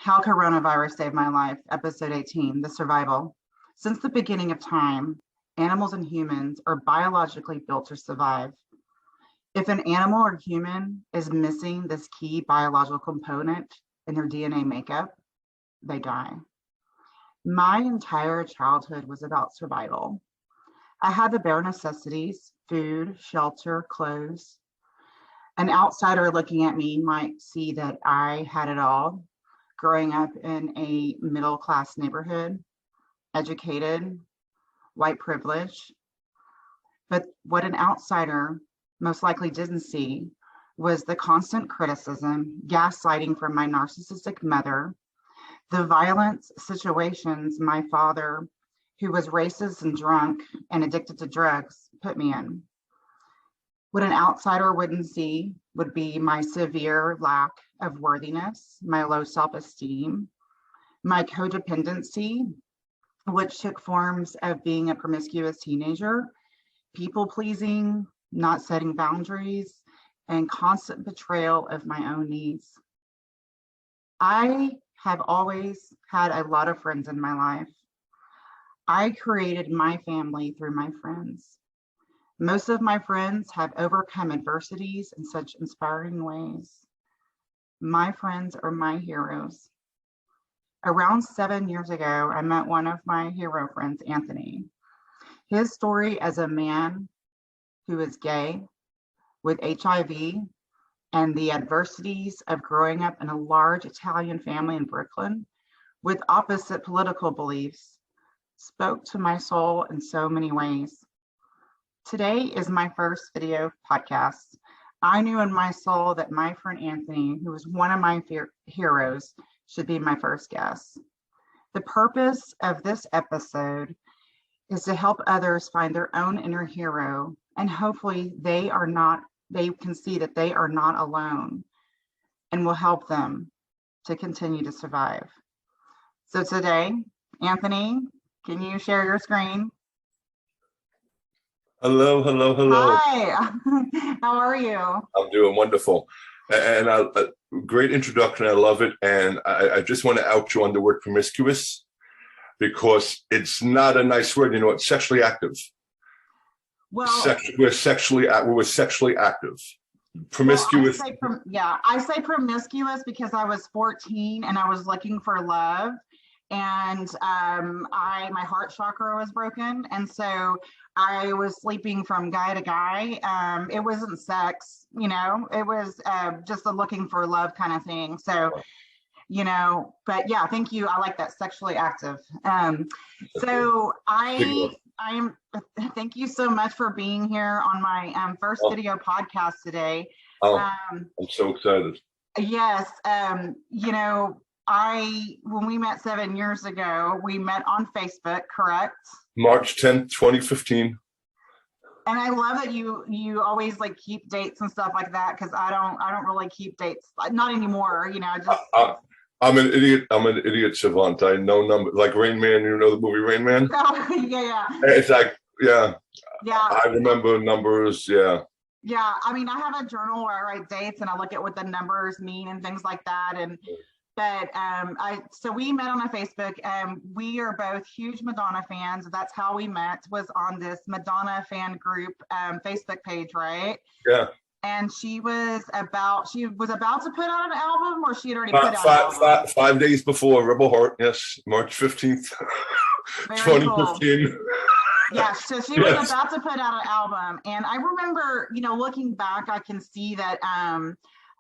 How Coronavirus Saved My Life, Episode 18, The Survival. Since the beginning of time, animals and humans are biologically built to survive. If an animal or human is missing this key biological component in their DNA makeup, they die. My entire childhood was about survival. I had the bare necessities: food, shelter, clothes. An outsider looking at me might see that I had it all, growing up in a middle-class neighborhood, educated, white privilege. But what an outsider most likely didn't see was the constant criticism, gaslighting from my narcissistic mother, the violent situations my father, who was racist and drunk and addicted to drugs, put me in. What an outsider wouldn't see would be my severe lack of worthiness, my low self-esteem, my codependency, which took forms of being a promiscuous teenager, people-pleasing, not setting boundaries, and constant betrayal of my own needs. I have always had a lot of friends in my life. I created my family through my friends. Most of my friends have overcome adversities in such inspiring ways. My friends are my heroes. Around 7 years ago, I met one of my hero friends, Anthony. His story as a man who is gay, with HIV, and the adversities of growing up in a large Italian family in Brooklyn with opposite political beliefs spoke to my soul in so many ways. Today is my first video podcast. I knew in my soul that my friend Anthony, who was one of my heroes, should be my first guest. The purpose of this episode is to help others find their own inner hero, and hopefully they can see that they are not alone, and will help them to continue to survive. So today, Anthony, can you share your screen? Hello. Hi, how are you? I'm doing wonderful. And great introduction. I love it. And I just want to out you on the word promiscuous, because it's not a nice word. You know, it's sexually active. Well, we're sexually active. Promiscuous. Well, I say promiscuous because I was 14 and I was looking for love. And my heart chakra was broken, and so I was sleeping from guy to guy. It wasn't sex, you know, it was just a looking for love kind of thing. So, you know, but yeah, thank you. I like that, sexually active. So I am. Thank you so much for being here on my first video podcast today. I'm so excited. Yes, you know, when we met 7 years ago, we met on Facebook, correct? March 10th, 2015. And I love that you always like keep dates and stuff like that, because I don't really keep dates, not anymore, you know. Just I'm an idiot savant. I know numbers, like Rain Man. You know the movie Rain Man? Oh, yeah. It's like, yeah. Yeah. I remember numbers, yeah. Yeah, I mean, I have a journal where I write dates and I look at what the numbers mean and things like that. But so we met on a Facebook. We are both huge Madonna fans. That's how we met, was on this Madonna fan group Facebook page, right? Yeah. And she was about to put out an album, or she had already put out an album? 5 days before Rebel Heart, yes, March 15th, 2015. Cool. Yeah, so she was about to put out an album. And I remember, you know, looking back, I can see that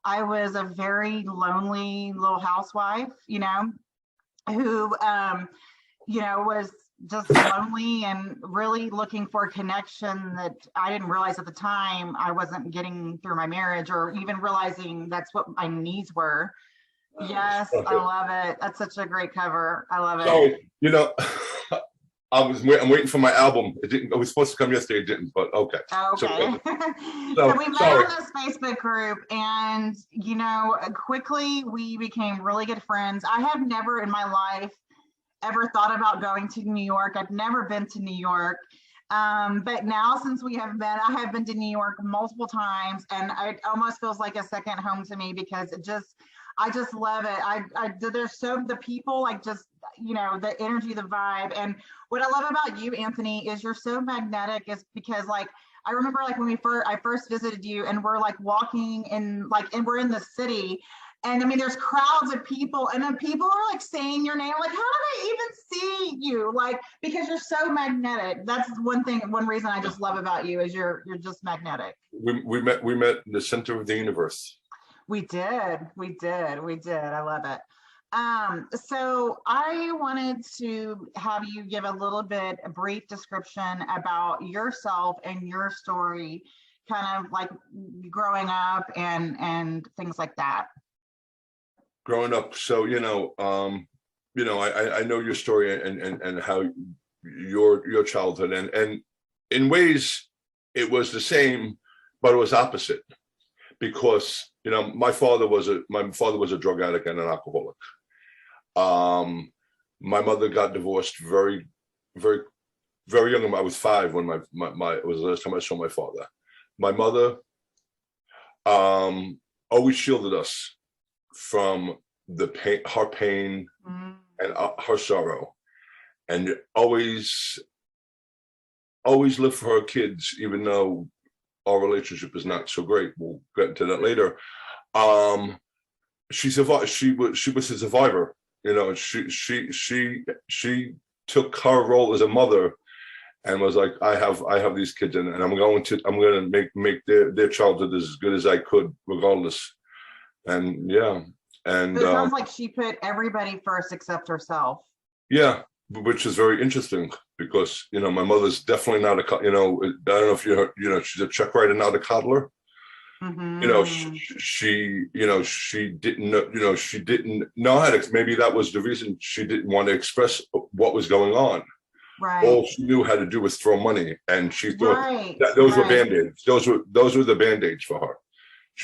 I was a very lonely little housewife, you know, who, you know, was just lonely and really looking for a connection that I didn't realize at the time I wasn't getting through my marriage, or even realizing that's what my needs were. Yes, okay. I love it. That's such a great cover. I love it. So, you know, I'm waiting for my album. It was supposed to come yesterday. It didn't, but okay. Okay. So we met on this Facebook group, and, you know, quickly we became really good friends. I have never in my life ever thought about going to New York. I've never been to New York. But now, since we have met, I have been to New York multiple times, and it almost feels like a second home to me, because I just love it. There's the people, like, just, the energy, the vibe. And what I love about you, Anthony, is you're so magnetic, is because, like, I remember, like, when I first visited you, and we're like walking and we're in the city, and I mean, there's crowds of people, and then people are like saying your name, like, how do they even see you? Like, because you're so magnetic. That's one reason I just love about you, is you're just magnetic. We met in the center of the universe. We did. I love it. So I wanted to have you give a brief description about yourself and your story, kind of like growing up and things like that. Growing up, so I know your story and how your childhood, and in ways it was the same, but it was opposite, because my father was a drug addict and an alcoholic. My mother got divorced very, very, very young. I was 5 when it was the last time I saw my father. My mother always shielded us from the pain, her pain, and her sorrow, and always lived for her kids, even though our relationship is not so great. We'll get into that later. She survived. She was a survivor. She took her role as a mother and was like, I have these kids, and I'm going to make their childhood as good as I could, regardless. And yeah. And it sounds like she put everybody first except herself. Yeah, which is very interesting, because my mother's definitely not I don't know if you heard, she's a check writer, not a coddler. Mm-hmm. She didn't know, she didn't know how to. Maybe that was the reason she didn't want to express what was going on. Right. All she knew how to do was throw money, and she thought that those were band-aids. Those were the band-aids for her.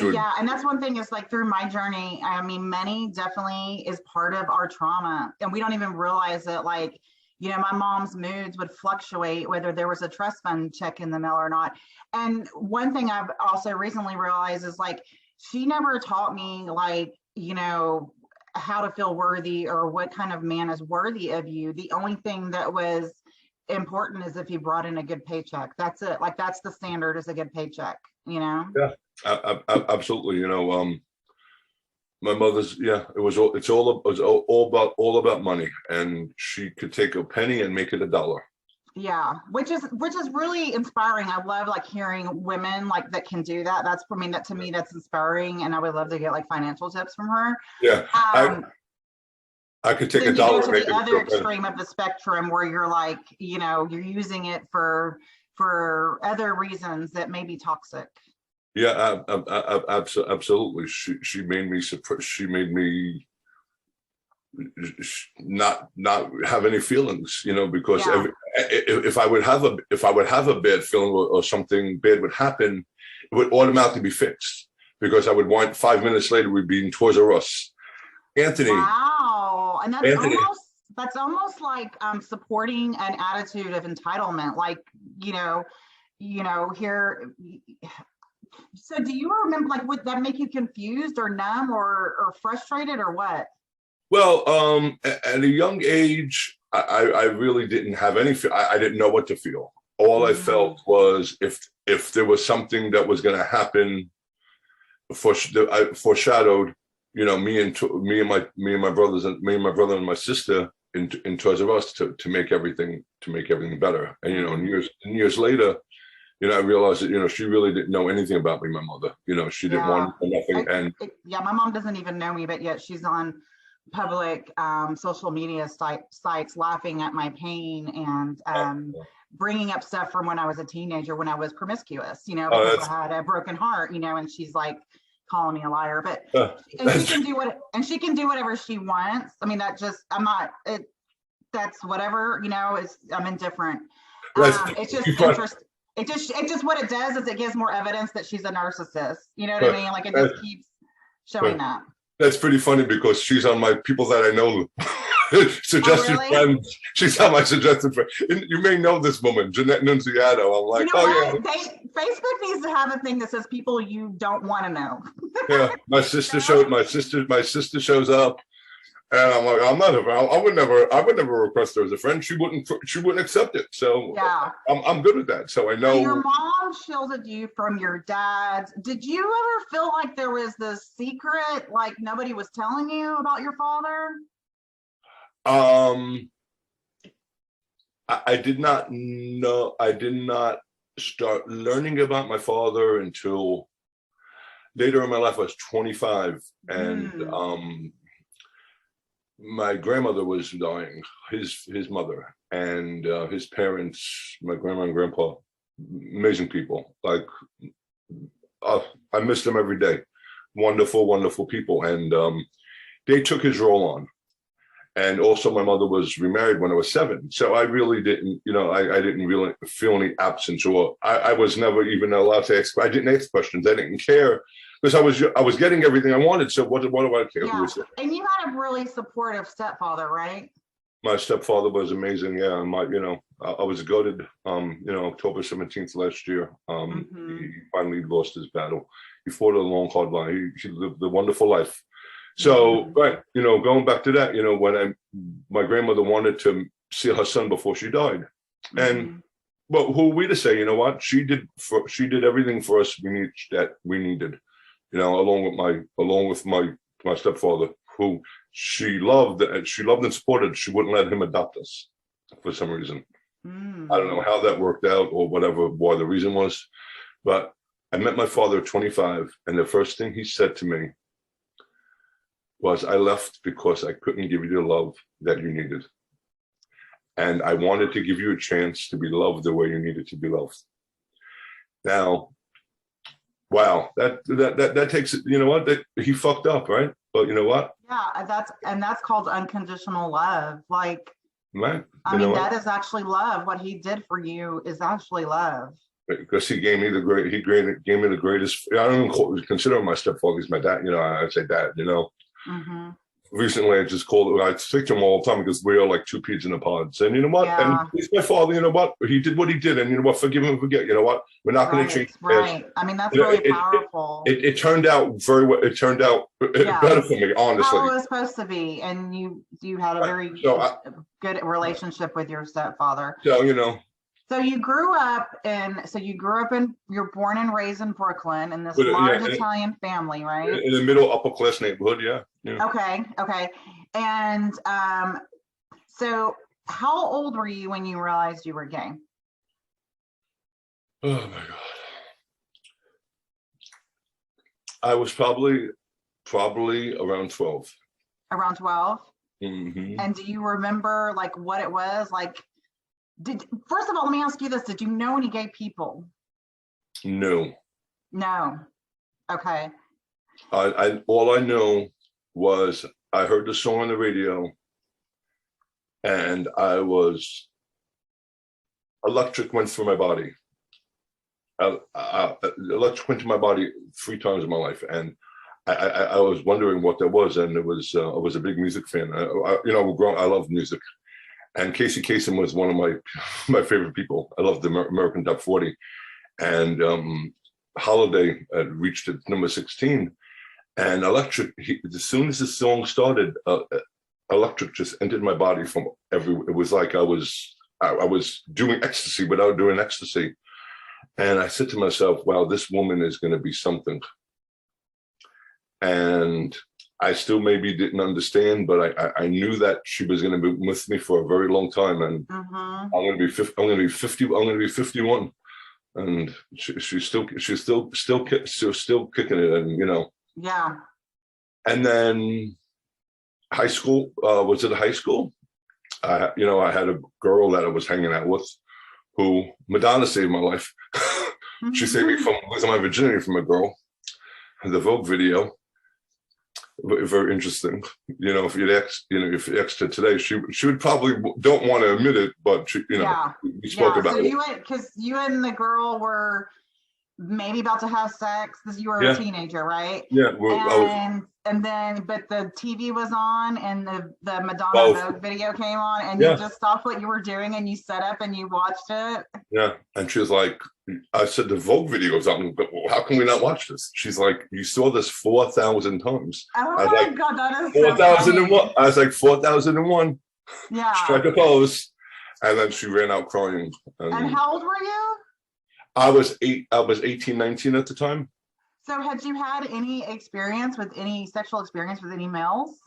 Yeah, and that's one thing, is like, through my journey, I mean, money definitely is part of our trauma, and we don't even realize it. Like, my mom's moods would fluctuate whether there was a trust fund check in the mail or not. And one thing I've also recently realized is, like, she never taught me, like, how to feel worthy, or what kind of man is worthy of you. The only thing that was important is if he brought in a good paycheck. That's it. Like, that's the standard, is a good paycheck, Yeah. Absolutely. My mother's, it's all about money, and she could take a penny and make it $1. Yeah, which is really inspiring. I love, like, hearing women like that can do that. That to me that's inspiring, and I would love to get, like, financial tips from her. Yeah, I could take $1 to the other extreme of the spectrum, where you're like, you're using it for other reasons that may be toxic. Yeah, absolutely. She made me not have any feelings, because if I would have a bad feeling, or something bad would happen, it would automatically be fixed, because I would want 5 minutes later we'd be in Toys R Us. Anthony. Wow, and that's almost like supporting an attitude of entitlement, like, here. So do you remember, like, would that make you confused or numb or frustrated, or what? Well, at a young age, I really didn't have any I didn't know what to feel. All I felt was, if there was something that was going to happen, I foreshadowed, me and my brothers, and me and my brother and my sister in Toys R Us to make everything better. And years later, I realized that, she really didn't know anything about me, my mother. She didn't want nothing. My mom doesn't even know me, but yet she's on public social media sites laughing at my pain, and bringing up stuff from when I was a teenager, when I was promiscuous, because I had a broken heart, and she's like calling me a liar. But she can do whatever she wants. I mean, that's whatever, I'm indifferent. It's just interesting. It just what it does is it gives more evidence that she's a narcissist. You know what I mean? Like, it just keeps showing up. That's pretty funny, because she's on my people that I know. Suggested really? friend. She's not my suggested friend. You may know this woman, Jeanette Nunziato. I'm like, you know what? Facebook needs to have a thing that says people you don't want to know. yeah. My sister shows up, and I'm like, I would never request her as a friend. She wouldn't accept it. So yeah, I'm good at that. So I know. So your mom shielded you from your dad's. Did you ever feel like there was this secret, like nobody was telling you about your father? I did not know. I did not start learning about my father until later in my life. I was 25, and my grandmother was dying, his mother, and his parents, my grandma and grandpa, amazing people. Like, I miss them every day. Wonderful, wonderful people. And they took his role on. And also my mother was remarried when I was 7. So I really didn't, I didn't really feel any absence, or I was never even allowed to ask. I didn't ask questions. I didn't care. Because I was getting everything I wanted, so what do I care? Yeah. And you had a really supportive stepfather, right? My stepfather was amazing. Yeah, I was gutted. October 17th last year, he finally lost his battle. He fought a long, hard life. He lived a wonderful life. So, but going back to that, when my grandmother wanted to see her son before she died, and well, who are we to say? You know what? She did everything for us that we needed. Along with my stepfather, who she loved and supported. She wouldn't let him adopt us for some reason. I don't know how that worked out or why the reason was, but I met my father at 25, and the first thing he said to me was, I left because I couldn't give you the love that you needed. And I wanted to give you a chance to be loved the way you needed to be loved. Now, wow, that takes it. You know what? He fucked up, right? But you know what? Yeah, that's called unconditional love. Like, right? That is actually love. What he did for you is actually love. Because he gave me the greatest. I don't even consider him my stepfather. He's my dad. I say dad. Recently, I just called it. I speak to him all the time because we are like two peas in a pod. And you know what? Yeah. And he's my father. You know what? He did what he did, and you know what? Forgive him and forget. You know what? We're not going to change. Right. That's really powerful. It turned out very well. It turned out better for me, honestly. How it was supposed to be, and you had a very good relationship with your stepfather. So So you grew up you're born and raised in Brooklyn in this large Italian family, right? In the middle upper class neighborhood, yeah. Okay. And so how old were you when you realized you were gay? Oh my God. I was probably around 12. Around 12? Mm-hmm. And do you remember what it was? First of all, let me ask you this. Did you know any gay people? No. Okay. All I know was I heard the song on the radio, and electric went through my body. Electric went through my body 3 times in my life, and I was wondering what that was, and I was a big music fan. I love music. And Casey Kasem was one of my favorite people. I loved the American Top 40. And Holiday reached at number 16. And Electric, as soon as the song started, Electric just entered my body from everywhere. It was like I was doing ecstasy without doing ecstasy. And I said to myself, wow, this woman is going to be something. And I still maybe didn't understand, but I knew that she was going to be with me for a very long time, and I'm going to be 50. I'm going to be 50. I'm going to be 51, and she's still kicking it, and Yeah. And then high school. Was it high school? I had a girl that I was hanging out with, who Madonna saved my life. She saved me from losing my virginity from a girl. The Vogue video. Very interesting. If you asked her today, she would probably don't want to admit it, but we spoke about it. Because you and the girl were maybe about to have sex because you were a teenager, right? Yeah. And then, but the TV was on and the Madonna Both. Vogue video came on, and you just stopped what you were doing and you set up and you watched it. Yeah. And she was like, I said, the Vogue video's on, but how can we not watch this? She's like, you saw this 4,000 times. Oh I was my like, God, that is 4,001. I was like, 4,001. Yeah. Strike a pose. And then she ran out crying. And how old were you? I was 18, 19 at the time. So had you had any sexual experience with any males?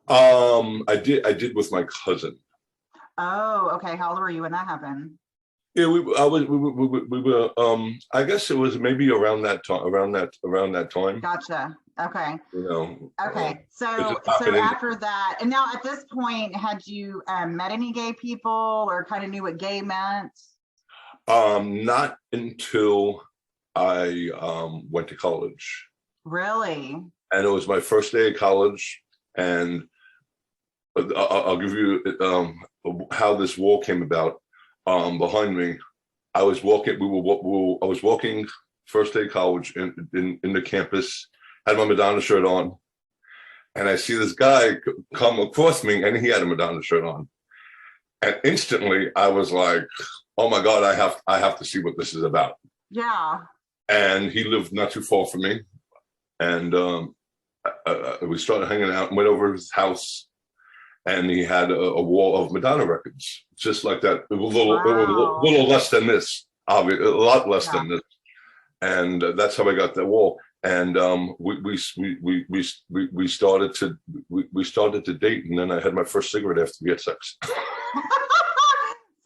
I did with my cousin. Oh, okay. How old were you when that happened? Yeah, we were I guess it was maybe around that time. Gotcha. Okay. You know. Okay. So after that, and now at this point, had you met any gay people or kind of knew what gay meant? Not until I went to college. Really? And it was my first day of college, and I'll give you how this wall came about. Behind me, I was walking. I was walking first day of college in the campus. Had my Madonna shirt on, and I see this guy come across me, and he had a Madonna shirt on, and instantly I was like, "Oh my God, I have to see what this is about." Yeah. And he lived not too far from me, and we started hanging out and went over to his house. And he had a wall of Madonna records, just like that. It was a little less than this, obviously, a lot less than this. And that's how I got that wall. And we started to date, and then I had my first cigarette after we had sex.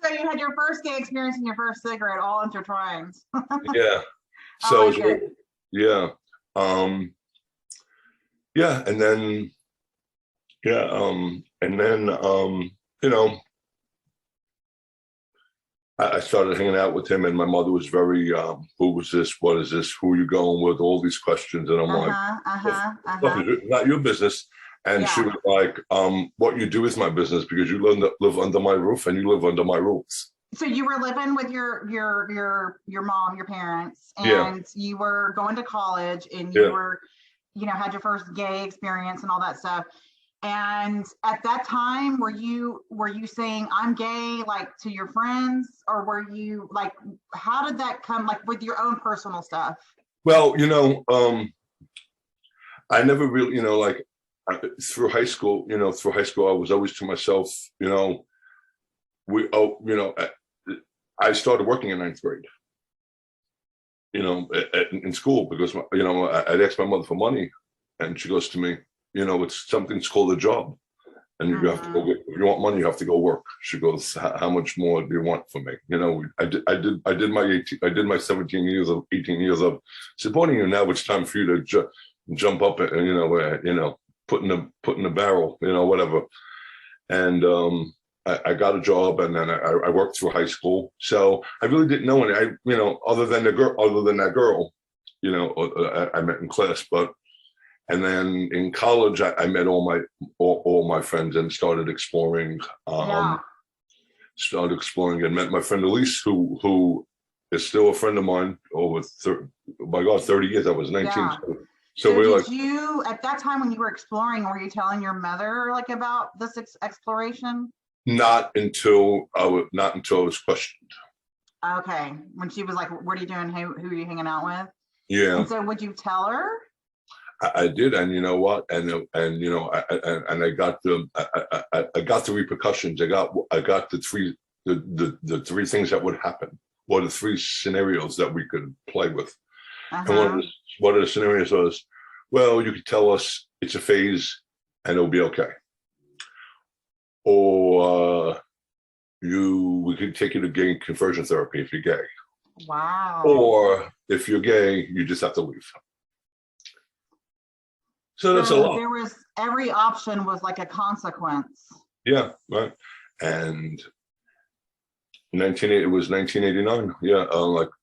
So you had your first gay experience and your first cigarette all intertwined. Yeah. So yeah, yeah, and then. Yeah, and then you know, I started hanging out with him, and my mother was very, who was this? What is this? Who are you going with? All these questions, and I'm like, not your business. And she was like, what you do is my business, because you live under my roof, and you live under my rules. So you were living with your mom, your parents, and you were going to college, and you were, had your first gay experience and all that stuff. And at that time, were you saying I'm gay, like, to your friends, or were you like, how did that come, like, with your own personal stuff? Well, I never really, like, through high school, I was always to myself, I started working in 9th grade, in school, because, I'd ask my mother for money, and she goes to me, it's something's called a job, and you have to go. If you want money, you have to go work. She goes, how much more do you want from me? I did my 18 years of supporting you. Now it's time for you to jump up and put in the barrel, whatever. And I got a job, and then I worked through high school. So I really didn't know any, other than that girl, I met in class, but. And then in college, I met all my friends and started exploring. And met my friend Elise, who is still a friend of mine over 30 years. I was 19. Yeah. So did you, at that time when you were exploring, were you telling your mother like about this exploration? Not until I was questioned. Okay, when she was like, "What are you doing? Who are you hanging out with?" Yeah. And so, would you tell her? I did, and you know what, and I got the repercussions. I got the three things that would happen, or the 3 scenarios that we could play with. And one of the scenarios was, well, you could tell us it's a phase and it'll be okay, or we could take you to gay conversion therapy if you're gay. Wow. Or if you're gay, you just have to leave. So that's a lot. Every option was like a consequence. Yeah, right. And it was 1989. Yeah,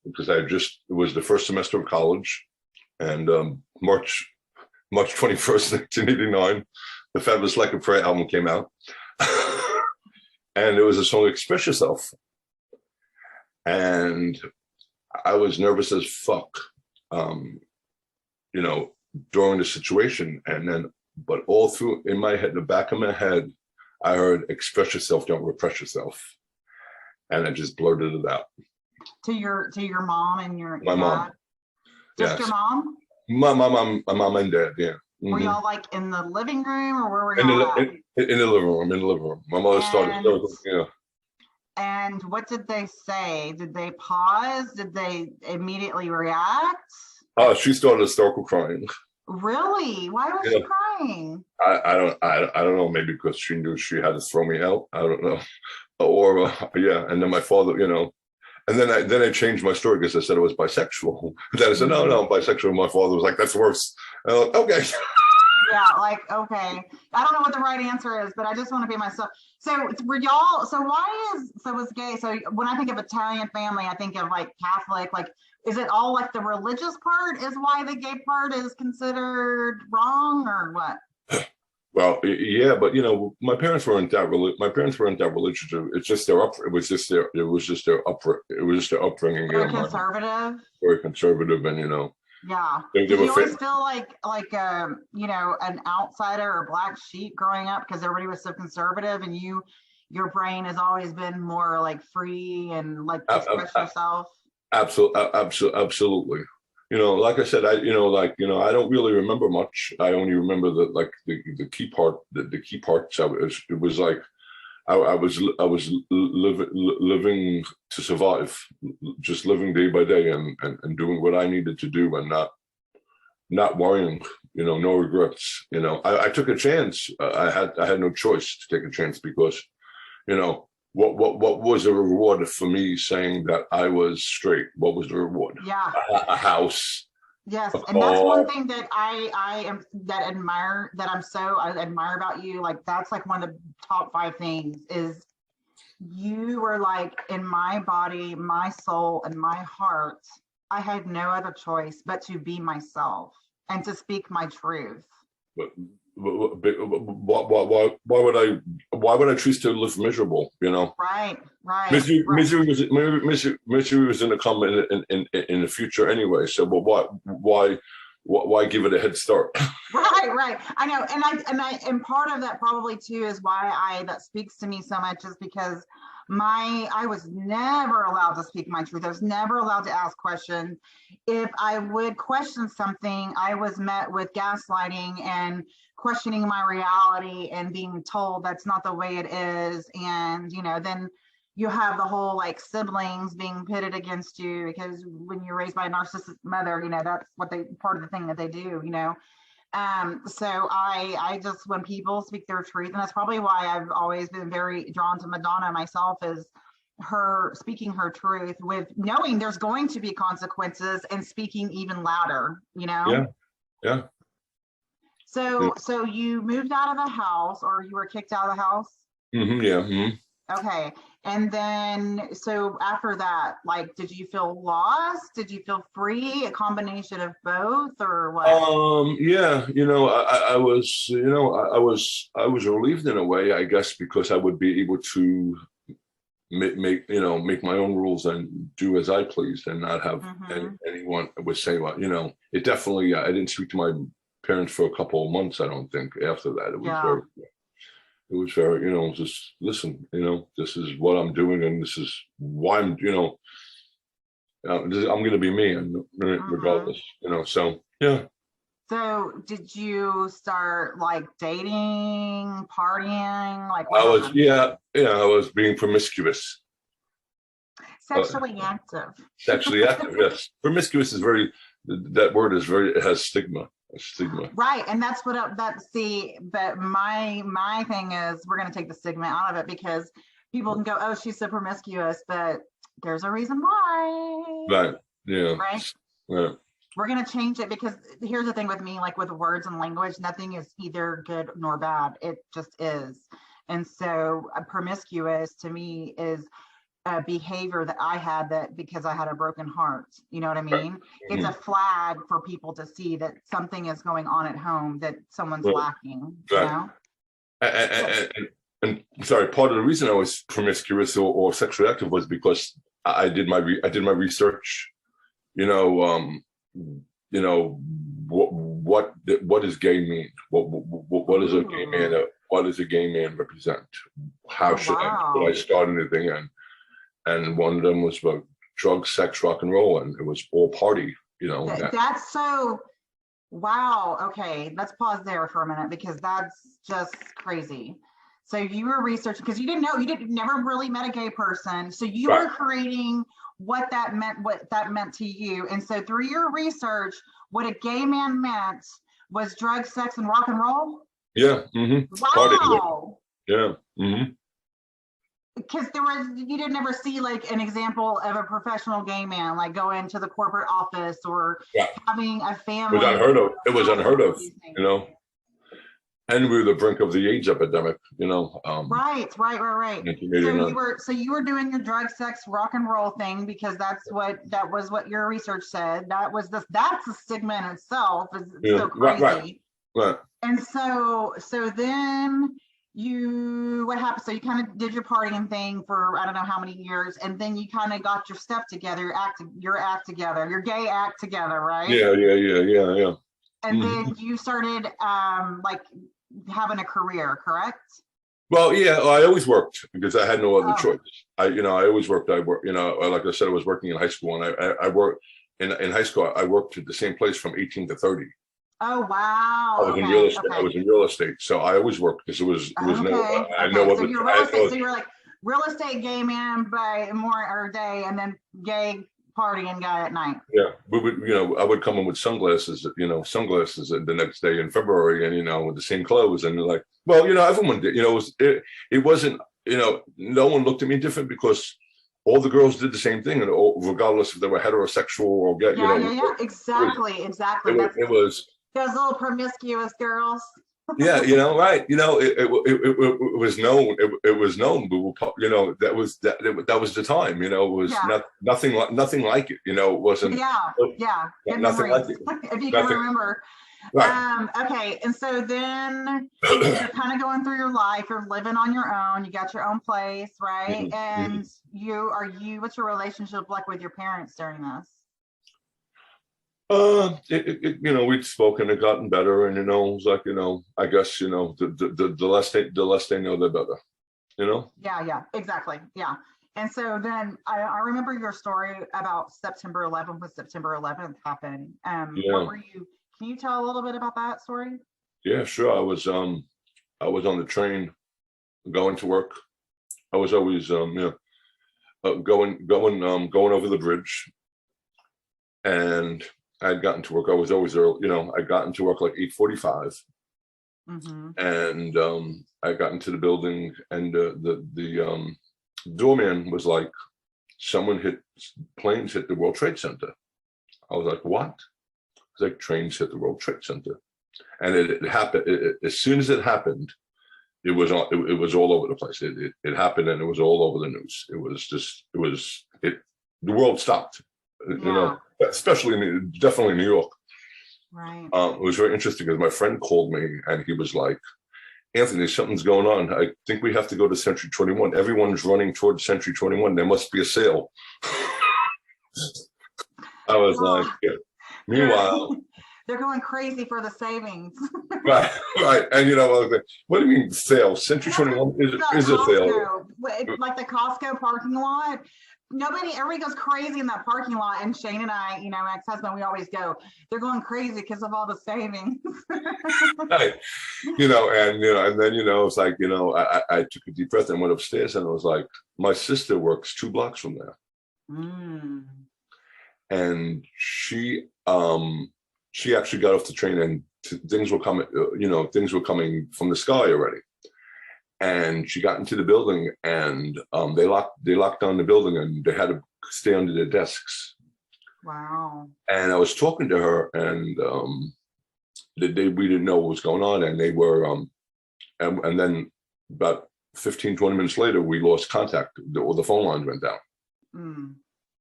because it was the first semester of college, and March 21st, 1989, the Fabulous Like a Prayer album came out, and it was a song "Express Yourself," and I was nervous as fuck, you know, during the situation. And then, but all through in my head, the back of my head, I heard, express yourself, don't repress yourself. And I just blurted it out. To your mom and your My dad? mom. Just Yes. your mom? My mom and dad, yeah. Mm-hmm. Were y'all like in the living room, or where were in y'all the, in the living room, My mother started, yeah. And what did they say? Did they pause? Did they immediately react? Oh, she started hysterical crying. Really? Why was she crying? I don't know. Maybe because she knew she had to throw me out. I don't know. Or yeah. And then my father, you know, and then I changed my story because I said I was bisexual. Then I said, no, I'm bisexual. My father was like, that's worse. Okay. Yeah, like, okay. I don't know what the right answer is, but I just want to be myself. So were y'all, so was gay? So when I think of Italian family, I think of like Catholic, like, is it all like the religious part is why the gay part is considered wrong, or what? Well, yeah, but you know, my parents weren't that religious. It's just their it was just their upbringing. Very conservative. Very conservative, and you know. Yeah. Did you always feel like you know, an outsider or black sheep growing up because everybody was so conservative, and your brain has always been more like free and like express yourself? Absolutely. You know, like I said, I don't really remember much. I only remember the key part. The key parts. It was like I was living to survive, just living day by day and doing what I needed to do, and not worrying. You know, no regrets. You know, I took a chance. I had no choice to take a chance because, you know. What was the reward for me saying that I was straight? What was the reward? Yeah. A house. Yes, and that's one thing that I admire about you. Like, that's like one of the top 5 things is you were like, in my body, my soul, and my heart, I had no other choice but to be myself and to speak my truth. But why would I choose to live miserable? You know, right. Misery was going to come in the future anyway. So, but why give it a head start? Right. I know, and part of that probably too is why that speaks to me so much is because I was never allowed to speak my truth. I was never allowed to ask questions. If I would question something, I was met with gaslighting and questioning my reality and being told that's not the way it is. And, you know, then you have the whole like siblings being pitted against you because when you're raised by a narcissistic mother, you know, that's what part of the thing that they do, you know. So I just, when people speak their truth, and that's probably why I've always been very drawn to Madonna myself, is her speaking her truth with knowing there's going to be consequences and speaking even louder, you know? Yeah. So you moved out of the house, or you were kicked out of the house? Mm-hmm, yeah. Mm-hmm. Okay. And then, so after that, like, did you feel lost? Did you feel free? A combination of both, or what? Yeah, you know, I was relieved in a way, I guess, because I would be able to make my own rules and do as I pleased and not have anyone would say, well, you know, it definitely, I didn't speak to my parents for a couple of months, I don't think, after that. It was very, you know, just listen, you know, this is what I'm doing and this is why I'm, you know, I'm going to be me, and regardless, you know, so, yeah. So did you start like dating, partying? Like, I was being promiscuous. Sexually active. Sexually active, yes. Promiscuous is that word it has stigma. Right, and that's what but my thing is, we're going to take the stigma out of it, because people can go, oh, she's so promiscuous, but there's a reason why. Right. Yeah. Right. Yeah. We're going to change it, because here's the thing with me, like with words and language, nothing is either good nor bad. It just is. And so promiscuous to me is a behavior that I had, that because I had a broken heart, you know what I mean? Right. It's a flag for people to see that something is going on at home, that someone's lacking, you know? And sorry, part of the reason I was promiscuous or sexually active was because I did my research you know, you know, what does gay mean? What is a gay man? What does a gay man represent? How should I start anything? And one of them was about drugs, sex, rock and roll, and it was all party. You know, that's so. Wow. Okay, let's pause there for a minute because that's just crazy. So you were researching because you never really met a gay person. So you were creating what that meant to you. And so through your research, what a gay man meant was drugs, sex, and rock and roll. Yeah. Wow. Yeah. Mm-hmm. Because you didn't ever see like an example of a professional gay man like go into the corporate office or having a family. It was unheard of, you know. And we were the brink of the AIDS epidemic, you know. Right. So you were doing your drug, sex, rock and roll thing because that was what your research said. That's the stigma in itself. It's so crazy. Right. And so then what happened? So you kind of did your partying thing for I don't know how many years, and then you kind of got your stuff together, your gay act together, right? Yeah. And then you started like having a career, correct? Well, yeah, I always worked because I had no other choice. I always worked. You know, like I said, I was working in high school, and I worked in high school. I worked at the same place from 18 to 30. Oh wow! I was in real estate. I was in real estate, so I always worked because it was no. I know what. So you're real estate. So you're like real estate gay man by day, and then gay partying guy at night. Yeah, we would. You know, I would come in with sunglasses. You know, the next day in February, and you know, with the same clothes, and like, well, you know, everyone did. You know, it wasn't. You know, no one looked at me different because all the girls did the same thing, and regardless if they were heterosexual or gay. Yeah, exactly. It was. Those little promiscuous girls. Yeah, you know, right. You know, it was known. It was known. We were, you know, that was the time. You know, it was nothing like it. You know, it wasn't. Yeah. Nothing like it. If you can remember. Right. Okay, and so then you're kind of going through your life. You're living on your own. You got your own place, right? And what's your relationship like with your parents during this? You know, we'd spoken, it gotten better, and you know, it was like, you know, I guess, you know, the less they know, the better, you know. Yeah, exactly. Yeah. And so then I remember your story about September 11th when September 11th happened. What were you? Can you tell a little bit about that story? Yeah, sure. I was on the train going to work. I was always going over the bridge, and I'd gotten to work. I was always early, you know, I got into work like 8:45. And I got into the building, and the doorman was like, planes hit the World Trade Center. I was like, what? It's like trains hit the World Trade Center. And it happened. As soon as it happened, it was all over the place. It happened, and it was all over the news. The world stopped. You know, especially definitely New York. Right. It was very interesting because my friend called me, and he was like, Anthony, something's going on. I think we have to go to Century 21. Everyone's running towards Century 21. There must be a sale. I was like, yeah. Meanwhile, they're going crazy for the savings. right. And you know, I was like, what do you mean sale? Century 21 is a sale. Like the Costco parking lot. Everybody goes crazy in that parking lot, and Shane and I, you know, my ex-husband, we always go, they're going crazy because of all the savings. Right. You know, and then, you know, it's like, you know, I took a deep breath and went upstairs, and I was like, my sister works 2 blocks from there. And she actually got off the train, and things were coming, you know, things were coming from the sky already. And she got into the building, and they locked down the building, and they had to stay under their desks. Wow. And I was talking to her, and we didn't know what was going on, and they were and then about 15, 20 minutes later, we lost contact. The phone lines went down.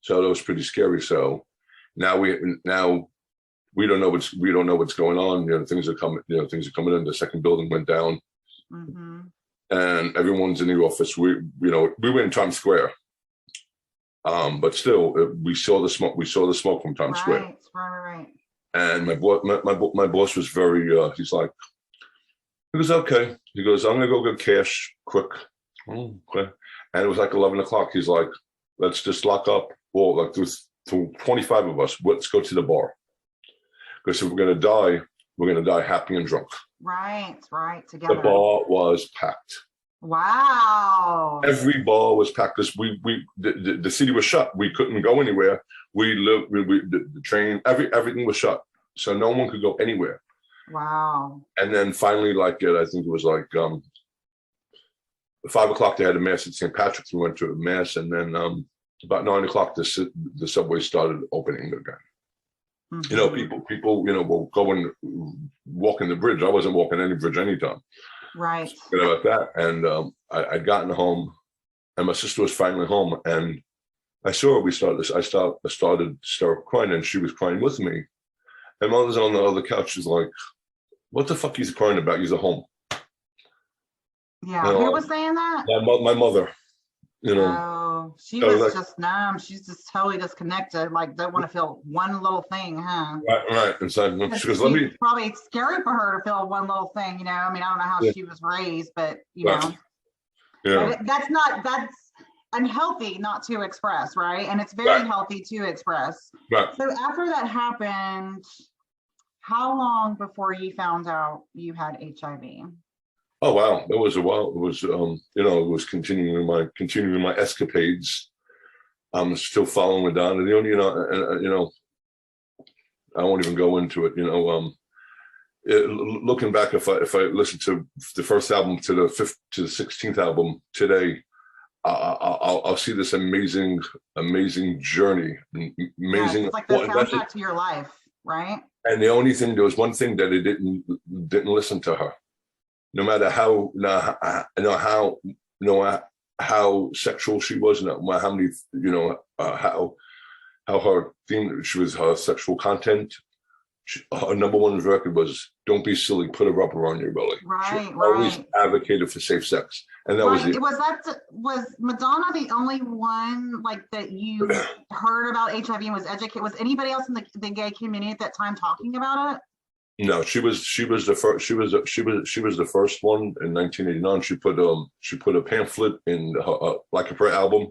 So that was pretty scary. So now we don't know what's going on. You know, things are coming in. The second building went down. And everyone's in the office. We were in Times Square, But still, we saw the smoke. We saw the smoke from Times Square. Right. And my boss was very. He's like, he goes, okay. He goes, I'm gonna go get cash quick. Oh, okay. And it was like 11 o'clock. He's like, let's just lock up. Well, like there's 25 of us. Let's go to the bar. Because if we're gonna die happy and drunk. Right. Together. The bar was packed. Wow. Every bar was packed because the city was shut. We couldn't go anywhere. The train, everything was shut, so no one could go anywhere. Wow. And then finally, I think it was 5 o'clock. They had a mass at St. Patrick's. We went to a mass, and then about 9 o'clock, the subway started opening again. Mm-hmm. People, were going walking the bridge. I wasn't walking any bridge anytime. Right. About that, and I'd gotten home, and my sister was finally home, and I saw her. I started crying, and she was crying with me. And Mother's on the other couch. She's like, "What the fuck are you crying about? You're home." Yeah, who was saying that? My mother. Oh, she was just numb. She's just totally disconnected. Like, don't want to feel one little thing, huh? Right. And so she goes, "Let me." Probably scary for her to feel one little thing. I mean, I don't know how she was raised, but know. Yeah. But that's unhealthy not to express, right? And it's very healthy to express. Right. So after that happened, how long before you found out you had HIV? Oh wow, that was a while. It was it was continuing my escapades. I'm still following Madonna. I won't even go into it. Looking back, if I listen to the first album to the 16th album today, I'll see this amazing journey. Amazing. It's like the soundtrack to your life, right? And there was one thing that it didn't listen to her. No matter how sexual she was, how many, how her theme, her sexual content. Her number one record was "Don't be silly, put a rupper on your belly." Right. Always advocated for safe sex, and that was it. Was Madonna the only one that you heard about HIV and was educated? Was anybody else in the gay community at that time talking about it? No, she was the first. She was the first one in 1989. She put a pamphlet in her album,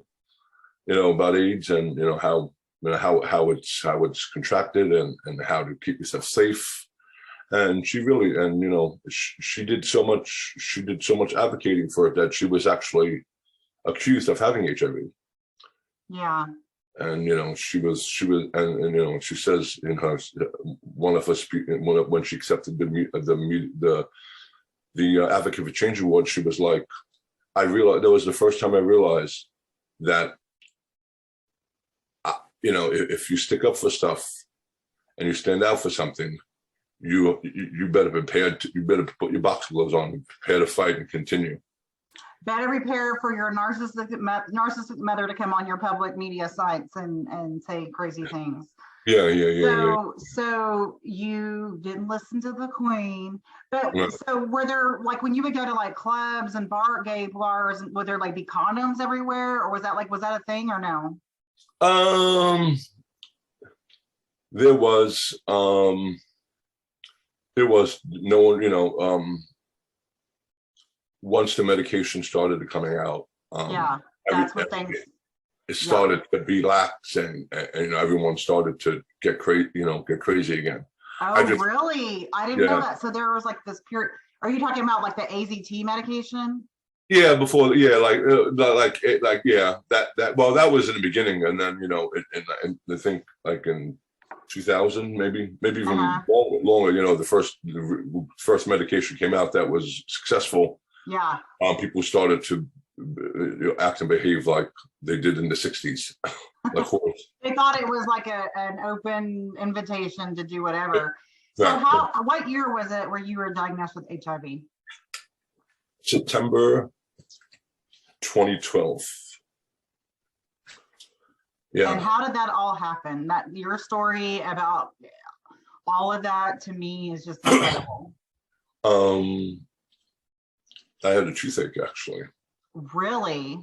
about AIDS and how it's contracted and how to keep yourself safe. And she really she did so much advocating for it that she was actually accused of having HIV. Yeah. And she says in her one of us when she accepted the Advocate for Change Award, she was like, I realized that was the first time I realized that if you stick up for stuff and you stand out for something, you better prepare. You better put your boxing gloves on, prepare to fight and continue. Better prepare for your narcissistic mother to come on your public media sites and say crazy things. Yeah. So you didn't listen to the Queen, but so were there when you would go to clubs and gay bars, would there be condoms everywhere, or was that a thing or no? There was no one, once the medication started coming out, that's what things. It started to be lax, and everyone started to get crazy again. Oh, really? I didn't know that. So there was this period. Are you talking about the AZT medication? Yeah, before, that was in the beginning, and then and I think in 2000, maybe even longer. The first medication came out that was successful. Yeah. People started to act and behave like they did in the 60s. They thought it was an open invitation to do whatever. So what year was it where you were diagnosed with HIV? September 2012. Yeah. And how did that all happen? That your story about all of that to me is just incredible. I had a toothache, actually. Really?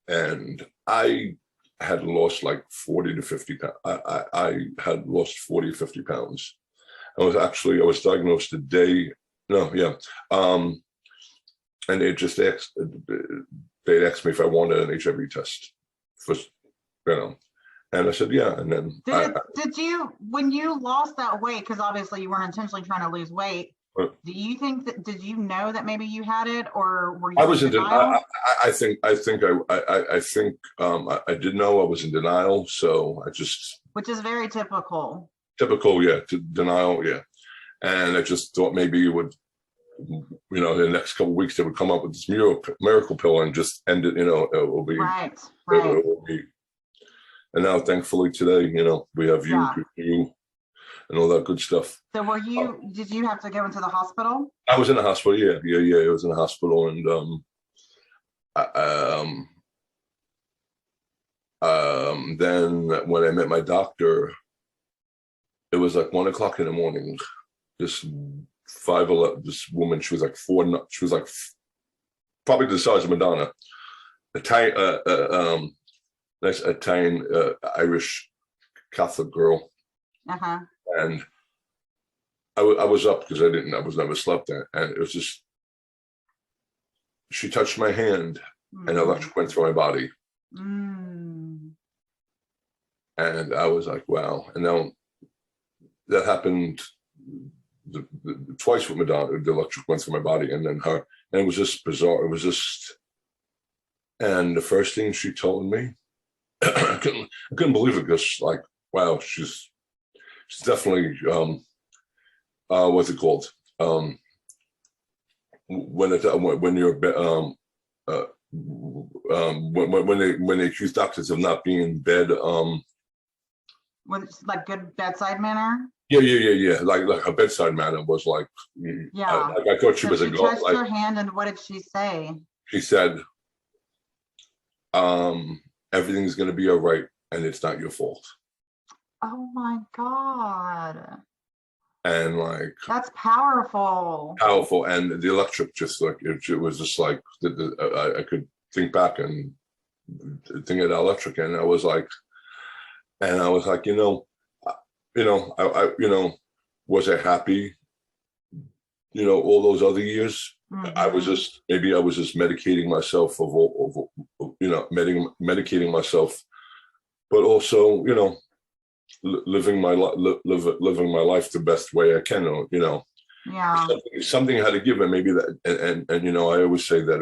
And I had lost like 40 to 50 pounds. I had lost 40 or 50 pounds. I was diagnosed the day, no, yeah. And they'd asked me if I wanted an HIV test for, and I said, yeah. And then did you, when you lost that weight, because obviously you weren't intentionally trying to lose weight, do you think that, did you know that maybe you had it, or were you I was in denial? I think I did know I was in denial. So I just, which is very typical. Yeah, denial, yeah. And I just thought maybe it would, in the next couple of weeks they would come up with this miracle pill and just end it. It will be right. It will be. And now, thankfully, today, we have you and all that good stuff. So did you have to go into the hospital? I was in the hospital, yeah. I was in the hospital, and then when I met my doctor, it was like 1 o'clock in the morning. This 5'11", this woman, she was like probably the size of Madonna, nice Italian Irish Catholic girl. And I was up because I was never slept there, and it was just, she touched my hand and electric went through my body. And I was like, wow. And now that happened twice with Madonna. The electric went through my body, and then her, and it was just bizarre. It was just, and the first thing she told me, I couldn't believe it, because like, wow, she's definitely what's it called? When you're when they accuse doctors of not being in bed, when it's like good bedside manner. Yeah. Like her bedside manner was like, yeah. I thought she was a girl. Touched her hand, and what did she say? She said, everything's going to be all right, and it's not your fault. Oh my God. And like, that's powerful. And the electric, just like, it was just like, I could think back and think of the electric, and I was like, was I happy, all those other years? I was just medicating myself medicating myself, but also, living my life the best way I can, Yeah. Something had to give, and maybe that, and I always say that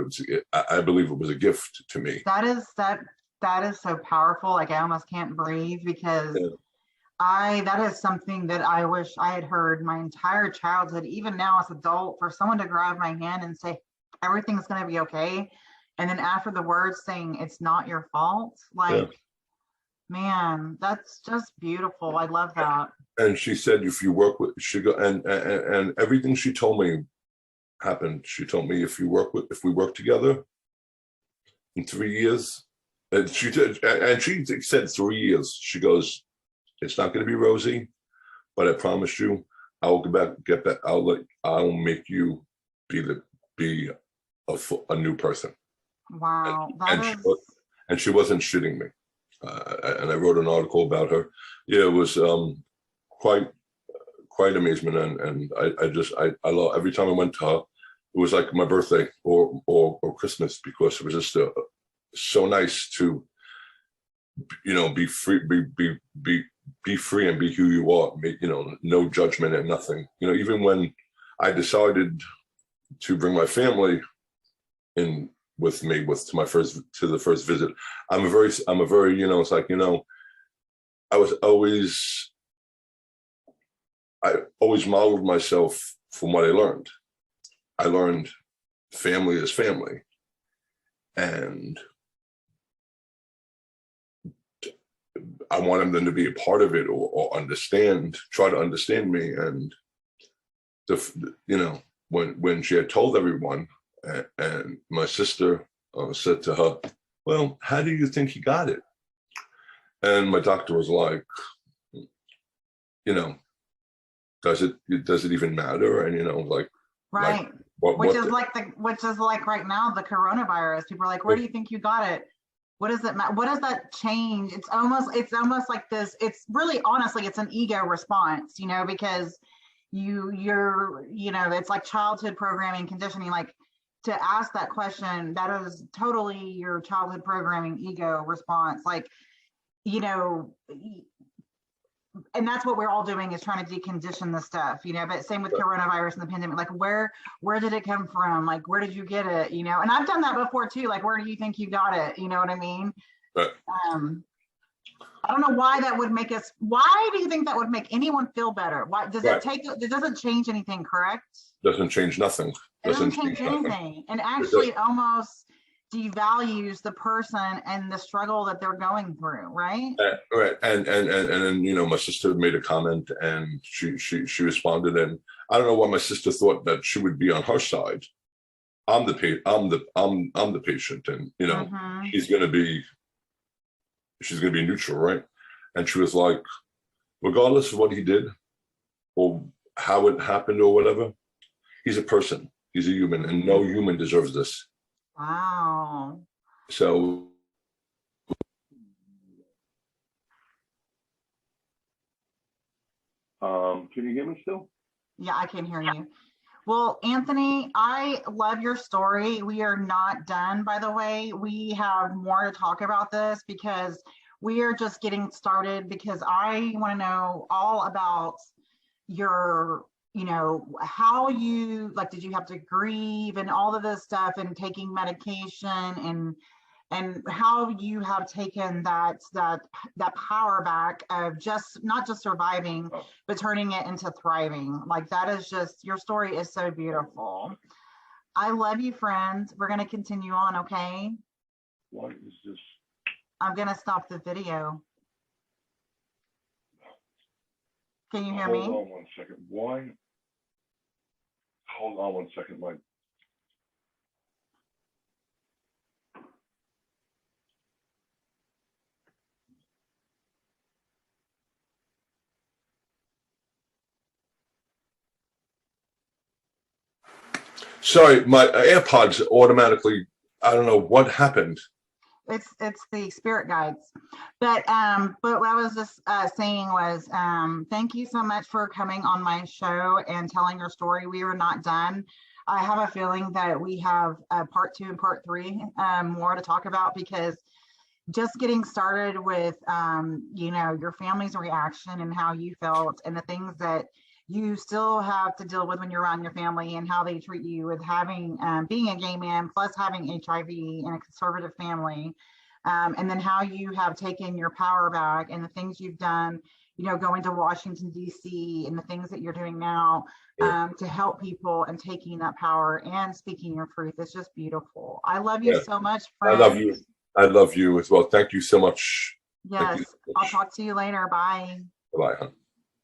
I believe it was a gift to me. That is so powerful. Like, I almost can't breathe, because that is something that I wish I had heard my entire childhood, even now as an adult, for someone to grab my hand and say, everything's going to be okay. And then after the words saying, it's not your fault. Like, man, that's just beautiful. I love that. And she said, if you work with, and everything she told me happened. She told me, if we work together in 3 years, and she said 3 years. She goes, it's not going to be rosy, but I promise you, I will get back. I'll make you be a new person. Wow. And she wasn't shitting me. And I wrote an article about her. Yeah, it was quite amazement, and I love, every time I went to her, it was like my birthday or Christmas, because it was just so nice to be free, be free and be who you are. No judgment and nothing. Even when I decided to bring my family in with me to the first visit, I'm a very it's like, I always modeled myself from what I learned. I learned family is family, and I wanted them to be a part of it, or try to understand me. And when she had told everyone, and my sister said to her, well, how do you think he got it? And my doctor was like, does it even matter? And like, right. Which is like right now, the coronavirus. People are like, where do you think you got it? What does it matter? What does that change? It's almost like this. It's really, honestly, it's an ego response, you know, because you're, you know, it's like childhood programming, conditioning. Like, to ask that question, that is totally your childhood programming ego response. Like, you know, and that's what we're all doing, is trying to decondition the stuff, you know. But same with coronavirus and the pandemic. Like, where did it come from? Like, where did you get it? You know, and I've done that before too. Like, where do you think you got it? You know what I mean? Right. I don't know why that would make us. Why do you think that would make anyone feel better? Why does it take? It doesn't change anything, correct? Doesn't change nothing. It doesn't change anything, and actually, it almost devalues the person and the struggle that they're going through, right? Right. And you know, my sister made a comment, and she responded, and I don't know why my sister thought that she would be on her side. I'm the patient, and you know, she's gonna be neutral, right? And she was like, regardless of what he did or how it happened or whatever, he's a person, he's a human, and no human deserves this. Wow. So can you hear me still? Yeah, I can hear you. Well, Anthony, I love your story. We are not done, by the way. We have more to talk about this, because we are just getting started, because I want to know all about your, you know, how you, like, did you have to grieve and all of this stuff, and taking medication, and how you have taken that power back of just not just surviving, but turning it into thriving. Like, that is just, your story is so beautiful. I love you, friends. We're going to continue on, okay? What is this? I'm going to stop the video. Can you hear me? Hold on one second. Why? Hold on one second, Mike. Sorry, my AirPods automatically, I don't know what happened. It's the spirit guides. But what I was just saying was, thank you so much for coming on my show and telling your story. We are not done. I have a feeling that we have part 2 and part 3 more to talk about, because just getting started with, you know, your family's reaction and how you felt, and the things that you still have to deal with when you're around your family, and how they treat you with having, being a gay man, plus having HIV in a conservative family. And then how you have taken your power back, and the things you've done, you know, going to Washington, D.C., and the things that you're doing now to help people, and taking that power and speaking your truth. It's just beautiful. I love you so much, friend. I love you. I love you as well. Thank you so much. Yes, I'll talk to you later. Bye. Bye, hon.